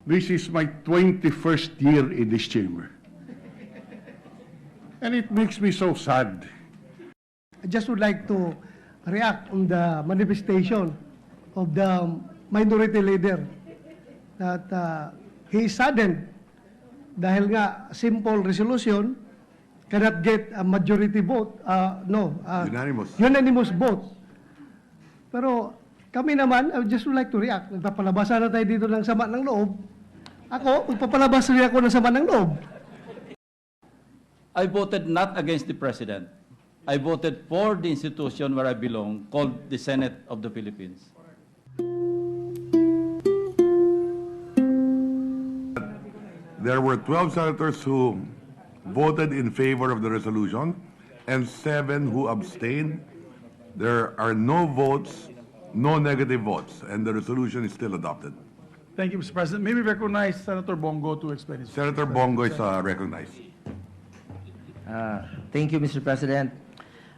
This is my 21st year in this chamber. And it makes me so sad. I just would like to react on the manifestation of the minority leader that he is saddened dahil nga simple resolution cannot get a majority vote, unanimous vote. Pero kami naman, I just would like to react. Nagpapalabasan na tayo dito ng sama ng loob. Ako, magpapalabas rin ako ng sama ng loob. I voted not against the President. I voted for the institution where I belong, called the Senate of the Philippines. There were 12 senators who voted in favor of the resolution and 7 who abstained. There are no votes, no negative votes, and the resolution is still adopted. Thank you, Mr. President. May we recognize Senator Bongo to explain his... Senator Bongo is recognized. Thank you, Mr. President.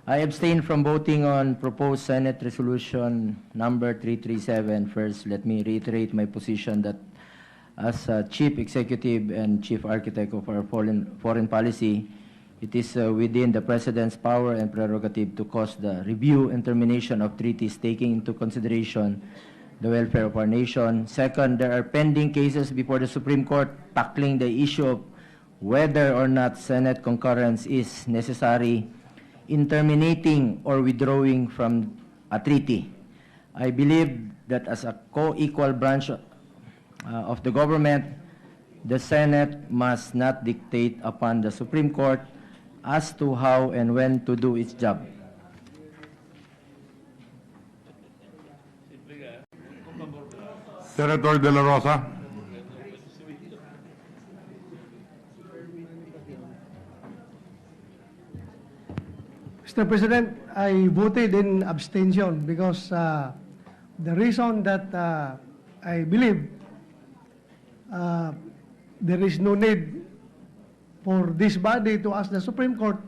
I abstain from voting on proposed Senate Resolution number 337. First, let me reiterate my position that as Chief Executive and Chief Architect of our foreign policy, it is within the President's power and prerogative to cause the review and termination of treaties taking into consideration the welfare of our nation. Second, there are pending cases before the Supreme Court tackling the issue of whether or not Senate concurrence is necessary in terminating or withdrawing from a treaty. I believe that as a co-equal branch of the government, the Senate must not dictate upon the Supreme Court as to how and when to do its job. Senator De La Rosa. Mr. President, I voted in abstention because the reason that I believe there is no need for this body to ask the Supreme Court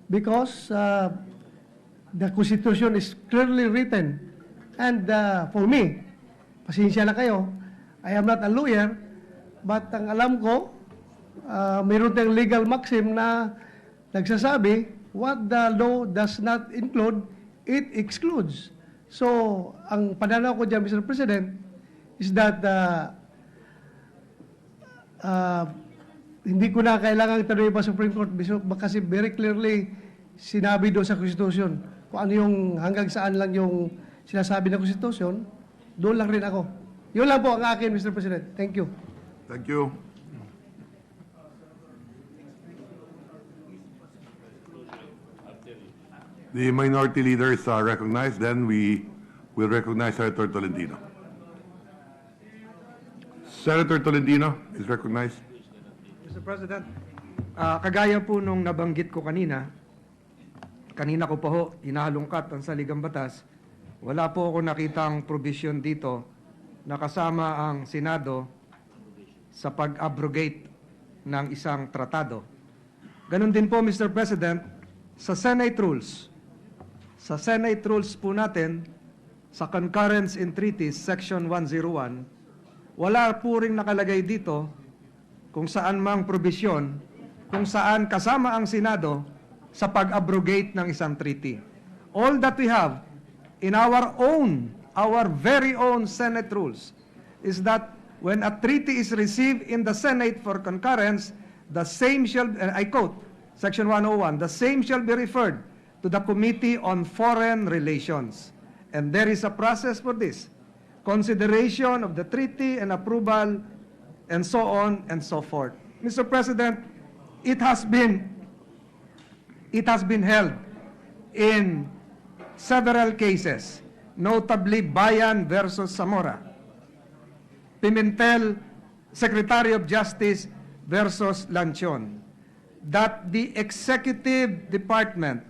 because the Constitution is clearly written. And for me, pasensya na kayo, I am not a lawyer, but ang alam ko, mayroon tayong legal maxim na nagsasabi, what the law does not include, it excludes. So, ang pananaw ko dyan, Mr. President, is that hindi ko na kailangan tanongin pa Supreme Court kasi very clearly sinabi doon sa Constitution kung ano yung hanggang saan lang yung sinasabi ng Constitution, doon lang rin ako. Yun lang po ang akin, Mr. President. Thank you. Thank you. The minority leader is recognized. Then we will recognize Senator Tolentino. Senator Tolentino is recognized. Mr. President, kagaya po nung nabanggit ko kanina ko pa ho, inahalungkat ang saligang batas, wala po ako nakitang provision dito na kasama ang Senado sa pag-abrogate ng isang tratado. Ganon din po, Mr. President, sa Senate rules. Sa Senate rules po natin, sa Concurrence in Treaties, Section 101, wala po rin nakalagay dito kung saan mang probisyon, kung saan kasama ang Senado sa pag-abrogate ng isang treaty. All that we have in our very own Senate rules is that when a treaty is received in the Senate for concurrence, the same shall, I quote, Section 101, the same shall be referred to the Committee on Foreign Relations. And there is a process for this. Consideration of the treaty and approval and so on and so forth. Mr. President, it has been held in several cases, notably Bayan versus Zamora, Pimentel, Secretary of Justice versus Lanchon, that the executive department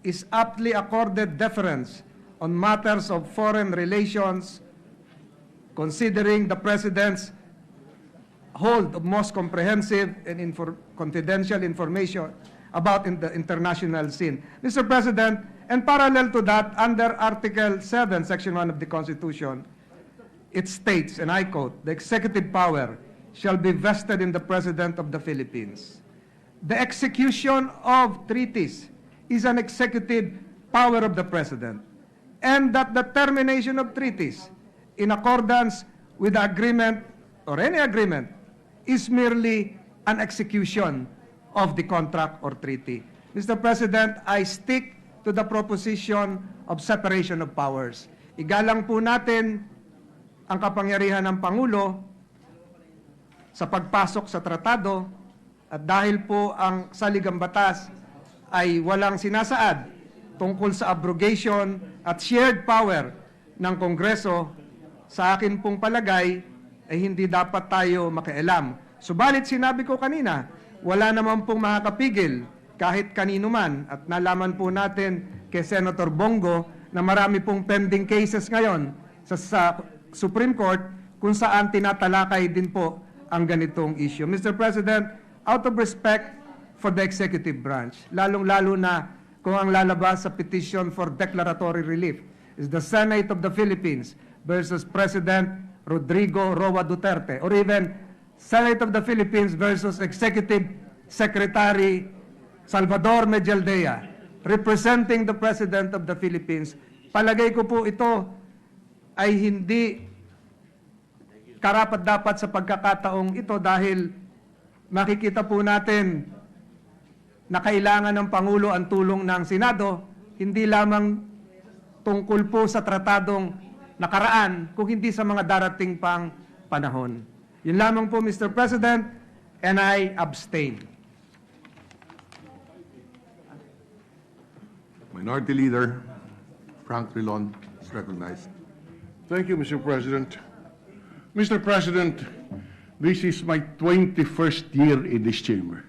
is aptly accorded deference on matters of foreign relations, considering the President's hold of most comprehensive and confidential information about the international scene. Mr. President, and parallel to that, under Article 7, Section 1 of the Constitution, it states, and I quote, "The executive power shall be vested in the President of the Philippines." The execution of treaties is an executive power of the President, and that the termination of treaties in accordance with the agreement or any agreement is merely an execution of the contract or treaty. Mr. President, I stick to the proposition of separation of powers. Igalang po natin ang kapangyarihan ng Pangulo sa pagpasok sa tratado at dahil po ang saligang batas ay walang sinasaad tungkol sa abrogation at shared power ng Kongreso, sa akin pong palagay ay hindi dapat tayo makialam. Subalit sinabi ko kanina, wala naman pong makakapigil kahit kanino man, at nalaman po natin kay Senator Bongo na marami pong pending cases ngayon sa Supreme Court kung saan tinatalakay din po ang ganitong issue. Mr. President, out of respect for the executive branch, lalong-lalo na kung ang lalabas sa petition for declaratory relief is the Senate of the Philippines versus President Rodrigo Roa Duterte, or even Senate of the Philippines versus Executive Secretary Salvador Medialdea, representing the President of the Philippines. Palagay ko po ito ay hindi karapat-dapat sa pagkakataong ito dahil makikita po natin na kailangan ng Pangulo ang tulong ng Senado, hindi lamang tungkol po sa tratadong nakaraan, kung hindi sa mga darating pang panahon. Yun lamang po, Mr. President, and I abstain. Minority Leader Frank DRILON is recognized. Thank you, Mr. President. Mr. President, this is my 21st year in this chamber.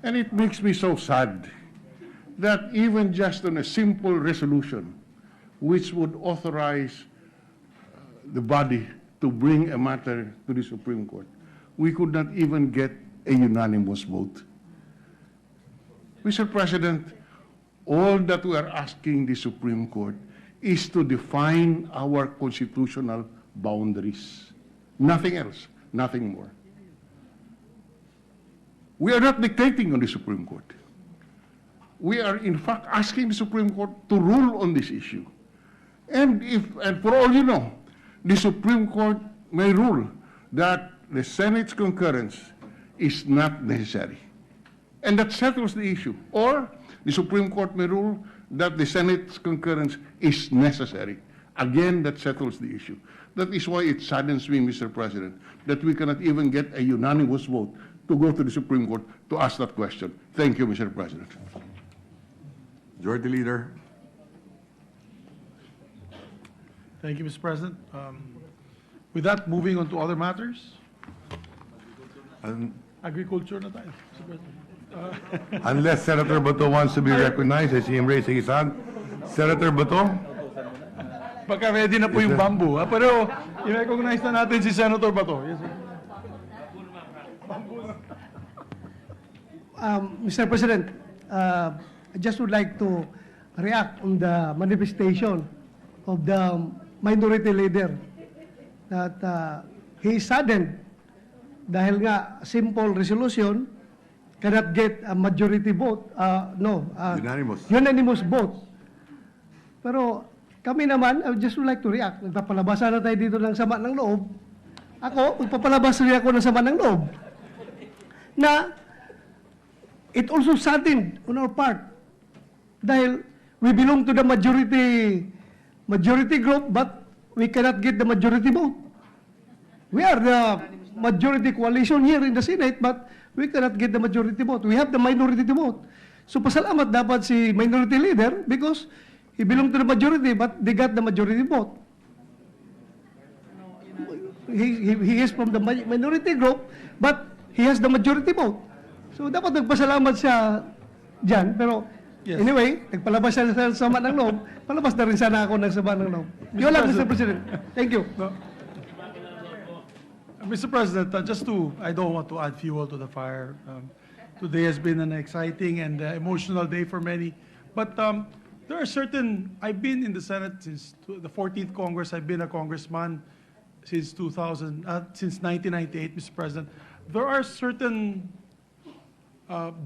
And it makes me so sad that even just on a simple resolution which would authorize the body to bring a matter to the Supreme Court, we could not even get a unanimous vote. Mr. President, all that we are asking the Supreme Court is to define our constitutional boundaries. Nothing else, nothing more. We are not dictating on the Supreme Court. We are, in fact, asking the Supreme Court to rule on this issue. And for all you know, the Supreme Court may rule that the Senate's concurrence is not necessary. And that settles the issue. Or the Supreme Court may rule that the Senate's concurrence is necessary. Again, that settles the issue. That is why it saddens me, Mr. President, that we cannot even get a unanimous vote to go to the Supreme Court to ask that question. Thank you, Mr. President. Majority Leader. Thank you, Mr. President. With that, moving on to other matters. Agriculture na tayo, Mr. President. Unless Senator Bato wants to be recognized, I see him raising his hand. Senator Bato? Baka ready na po yung bamboo. Pero i-recognize na natin si Senator Bato. Yes, sir. Mr. President, I just would like to react on the manifestation of the minority leader that he is saddened dahil nga simple resolution cannot get a majority vote, unanimous vote. Pero kami naman, I just would like to react. Nagpapalabasan na tayo dito ng sama ng loob. Ako, magpapalabas rin ako ng sama ng loob. Na it also saddened on our part dahil we belong to the majority group, but we cannot get the majority vote. We are the majority coalition here in the Senate, but we cannot get the majority vote. We have the minority vote. So pasalamat dapat si minority leader because he belonged to the majority, but they got the majority vote. He is from the minority group, but he has the majority vote. So dapat nagpasalamat siya dyan. Pero yes. Anyway, nagpalabas siya sa sama ng loob. Palabas na rin sana ako ng sama ng loob. Yun lang, Mr. President. Thank you. No. Mr. President, I don't want to add fuel to the fire. Today has been an exciting and emotional day for many. But there are certain, I've been in the Senate since the 14th Congress. I've been a congressman since 1998, Mr. President. There are certain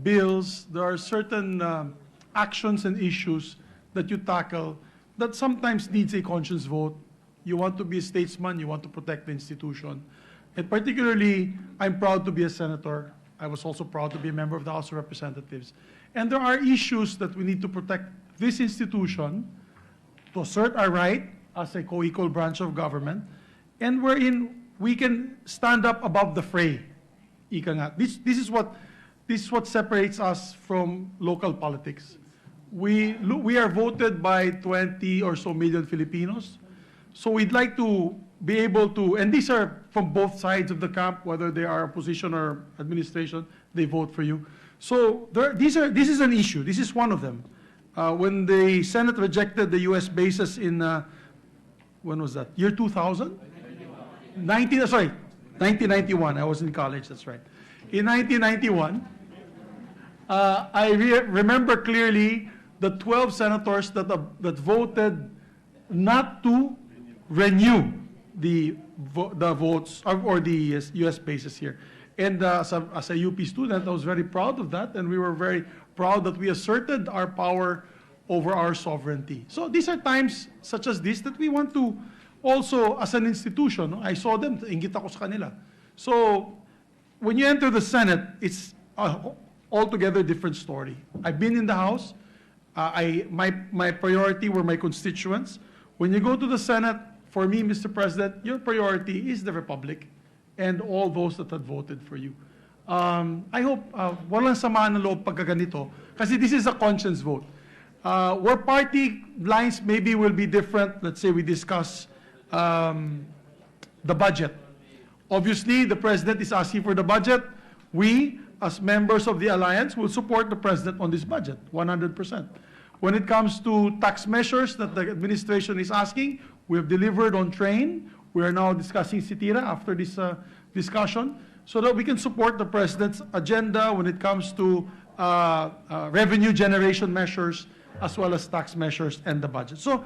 bills, there are certain actions and issues that you tackle that sometimes needs a conscience vote. You want to be a statesman, you want to protect the institution. And particularly, I'm proud to be a senator. I was also proud to be a member of the House of Representatives. And there are issues that we need to protect this institution, to assert our right as a co-equal branch of government, and wherein we can stand up above the fray. Ika nga. This is what separates us from local politics. We are voted by 20 or so million Filipinos. So we'd like to be able to, and these are from both sides of the camp, whether they are opposition or administration, they vote for you. So this is an issue. This is one of them. When the Senate rejected the U.S. bases in, when was that? Year 2000? 1991. I was in college, that's right. In 1991, I remember clearly the 12 senators that voted not to renew the votes or the U.S. bases here. And as a UP student, I was very proud of that, and we were very proud that we asserted our power over our sovereignty. So these are times such as this that we want to also, as an institution, I saw them, inggit ako sa kanila. So when you enter the Senate, it's a altogether different story. I've been in the House. My priority were my constituents. When you go to the Senate, for me, Mr. President, your priority is the Republic and all those that had voted for you. I hope walang sama-ng-Ioob pagka ganito, kasi this is a conscience vote. Where party lines maybe will be different, let's say we discuss the budget. Obviously, the President is asking for the budget. We, as members of the Alliance, will support the President on this budget, 100%. When it comes to tax measures that the administration is asking, we have delivered on train. We are now discussing Sitira after this discussion, so that we can support the President's agenda when it comes to revenue generation measures as well as tax measures and the budget. So,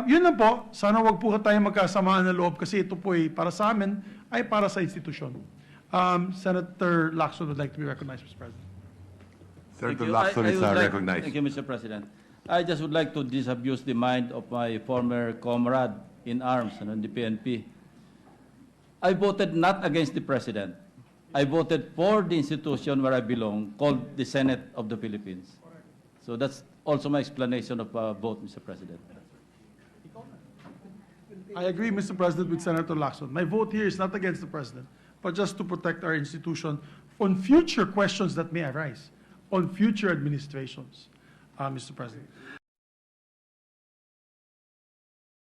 yun lang po. Sana wag po tayo magkasamaan ng loob kasi ito po ay para sa amin, ay para sa institusyon. Senator Lacson would like to be recognized, Mr. President. Senator Lacson is recognized. Thank you, Mr. President. I just would like to disabuse the mind of my former comrade in arms and the PNP. I voted not against the President. I voted for the institution where I belong, called the Senate of the Philippines. So that's also my explanation of vote, Mr. President. I agree, Mr. President, with Senator Lacson. My vote here is not against the President, but just to protect our institution on future questions that may arise, on future administrations, Mr. President.